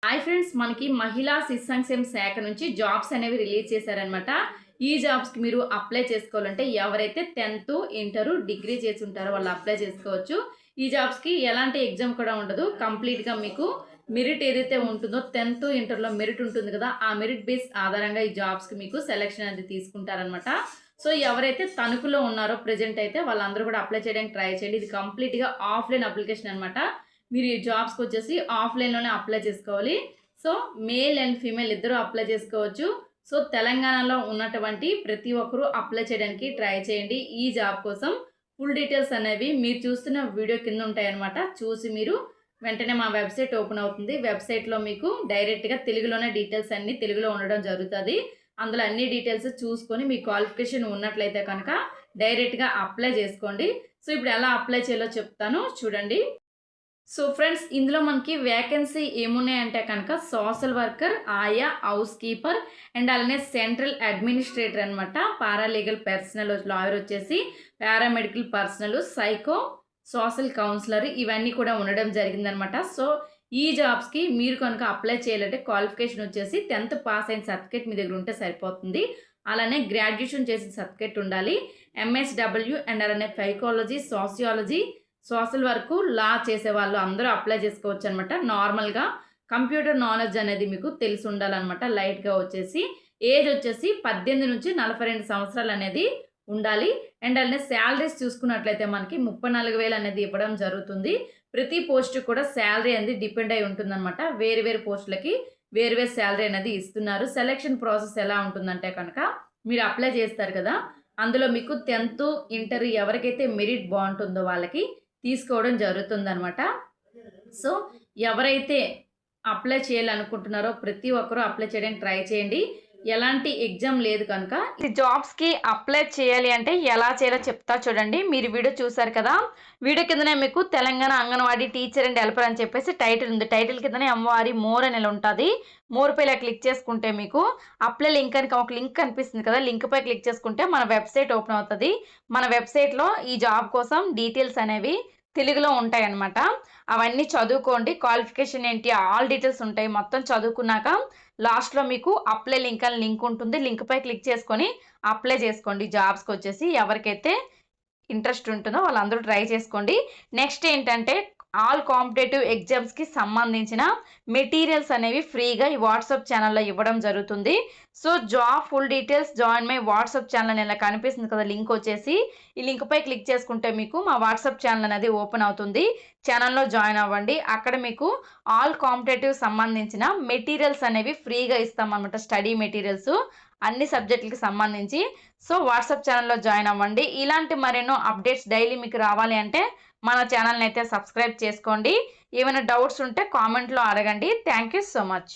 Hi friends, మనకి మహిళా శిశు సంక్షేమ శాఖ నుంచి జాబ్స్ అనేవి రిలీజ్ చేశారనమాట. ఈ జాబ్స్కి మీరు అప్లై చేసుకోవాలంటే ఎవరైతే 10th ఇంటర్ డిగ్రీ చేసి ఉంటారో వాళ్ళు అప్లై చేసుకోవచ్చు. ఈ జాబ్స్కి ఎలాంటి ఎగ్జామ్ కూడా ఉండదు. కంప్లీట్గా మీకు మెరిట్ ఏదైతే ఉంటుందో 10th ఇంటర్లో మెరిట్ ఉంటుంది కదా, ఆ మెరిట్ బేస్ ఆధారంగా ఈ జాబ్స్కి మీకు సెలెక్షన్ అనేది తీసుకుంటారనమాట. సో ఎవరైతే తణుకులో ఉన్నారో ప్రజెంట్ అయితే వాళ్ళందరూ కూడా అప్లై చేయడానికి ట్రై చేయండి. ఇది కంప్లీట్గా ఆఫ్లైన్ అప్లికేషన్ అనమాట. మీరు ఈ జాబ్స్కి వచ్చేసి ఆఫ్లైన్లోనే అప్లై చేసుకోవాలి. సో మేల్ అండ్ ఫీమేల్ ఇద్దరు అప్లై చేసుకోవచ్చు. సో తెలంగాణలో ఉన్నటువంటి ప్రతి ఒక్కరూ అప్లై చేయడానికి ట్రై చేయండి. ఈ జాబ్ కోసం ఫుల్ డీటెయిల్స్ అనేవి మీరు చూస్తున్న వీడియో కింద ఉంటాయన్నమాట. చూసి మీరు వెంటనే మా వెబ్సైట్ ఓపెన్ అవుతుంది. వెబ్సైట్లో మీకు డైరెక్ట్గా తెలుగులోనే డీటెయిల్స్ అన్నీ తెలుగులో ఉండడం జరుగుతుంది. అందులో అన్ని డీటెయిల్స్ చూసుకొని మీ క్వాలిఫికేషన్ ఉన్నట్లయితే కనుక డైరెక్ట్గా అప్లై చేసుకోండి. సో ఇప్పుడు ఎలా అప్లై చేయాలో చెప్తాను చూడండి. సో ఫ్రెండ్స్, ఇందులో మనకి వేకెన్సీ ఏమున్నాయంటే కనుక సోషల్ వర్కర్, ఆయా, హౌస్ కీపర్ అండ్ అలానే సెంట్రల్ అడ్మినిస్ట్రేటర్ అనమాట. పారాలీగల్ పర్సనల్, లాయర్ వచ్చేసి paramedical personnel, psycho, social counsellor ఇవన్నీ కూడా ఉండడం జరిగిందనమాట. సో ఈ జాబ్స్కి మీరు కనుక అప్లై చేయాలంటే క్వాలిఫికేషన్ వచ్చేసి 10th పాస్ అయిన సర్టిఫికేట్ మీ దగ్గర ఉంటే సరిపోతుంది. అలానే గ్రాడ్యుయేషన్ చేసిన సర్టిఫికేట్ ఉండాలి. MSW అండ్ అలానే సైకాలజీ, సోషియాలజీ, సోషల్ వర్క్, లా చేసే వాళ్ళు అందరూ అప్లై చేసుకోవచ్చు అనమాట. నార్మల్గా కంప్యూటర్ నాలెడ్జ్ అనేది మీకు తెలిసి ఉండాలన్నమాట. లైట్గా వచ్చేసి ఏజ్ వచ్చేసి 18 నుంచి 42 సంవత్సరాలు అనేది ఉండాలి. అండ్ అలానే శాలరీస్ చూసుకున్నట్లయితే మనకి 34,000 అనేది ఇవ్వడం జరుగుతుంది. ప్రతి పోస్ట్ కూడా శాలరీ అనేది డిపెండ్ అయి ఉంటుందన్నమాట. వేరు వేరు పోస్టులకి వేరు వేరు శాలరీ అనేది ఇస్తున్నారు. సెలెక్షన్ ప్రాసెస్ ఎలా ఉంటుందంటే కనుక మీరు అప్లై చేస్తారు కదా, అందులో మీకు 10th ఇంటర్ ఎవరికైతే మెరిట్ బాగుంటుందో వాళ్ళకి తీసుకోవడం జరుగుతుందనమాట. సో ఎవరైతే అప్లై చేయాలనుకుంటున్నారో ప్రతి ఒక్కరూ అప్లై చేయడానికి ట్రై చేయండి. ఎలాంటి ఎగ్జామ్ లేదు కనుక ఈ జాబ్స్కి అప్లై చేయాలి అంటే ఎలా చేయాలో చెప్తా చూడండి. మీరు వీడియో చూసారు కదా, వీడియో కిందనే మీకు Telangana anganwadi teacher and helper అని చెప్పేసి టైటిల్ ఉంది. టైటిల్ కిందనే అమ్మవారి మోర్ అని ఉంటుంది. మోర్ పైన క్లిక్ చేసుకుంటే మీకు అప్లై లింక్ అని ఒక లింక్ కనిపిస్తుంది కదా, లింక్ పై క్లిక్ చేసుకుంటే మన వెబ్సైట్ ఓపెన్ అవుతుంది. మన వెబ్సైట్లో ఈ జాబ్ కోసం డీటెయిల్స్ అనేవి తెలుగులో ఉంటాయన్నమాట. అవన్నీ చదువుకోండి. క్వాలిఫికేషన్ ఏంటి, ఆల్ డీటెయిల్స్ ఉంటాయి. మొత్తం చదువుకున్నాక లాస్ట్లో మీకు అప్లై లింక్ అని లింక్ ఉంటుంది. లింక్ పై క్లిక్ చేసుకొని అప్లై చేసుకోండి. జాబ్స్కి వచ్చేసి ఎవరికైతే ఇంట్రెస్ట్ ఉంటుందో వాళ్ళందరూ ట్రై చేసుకోండి. నెక్స్ట్ ఏంటంటే ఆల్ కాంపిటేటివ్ ఎగ్జామ్స్కి సంబంధించిన మెటీరియల్స్ అనేవి ఫ్రీగా ఈ వాట్సాప్ ఛానల్లో ఇవ్వడం జరుగుతుంది. So job full details join my WhatsApp channel ఇలా కనిపిస్తుంది కదా, లింక్ వచ్చేసి ఈ లింక్ పై క్లిక్ చేసుకుంటే మీకు మా వాట్సాప్ ఛానల్ అనేది ఓపెన్ అవుతుంది. ఛానల్లో జాయిన్ అవ్వండి. అక్కడ మీకు ఆల్ కాంపిటేటివ్ సంబంధించిన మెటీరియల్స్ అనేవి ఫ్రీగా ఇస్తామన్నమాట. స్టడీ మెటీరియల్స్ అన్ని సబ్జెక్టులకి సంబంధించి. సో వాట్సాప్ ఛానల్లో జాయిన్ అవ్వండి. ఇలాంటి మరెన్నో అప్డేట్స్ డైలీ మీకు రావాలి అంటే మన ఛానల్ని అయితే సబ్స్క్రైబ్ చేసుకోండి. ఏమైనా డౌట్స్ ఉంటే కామెంట్లో అడగండి. Thank you so much.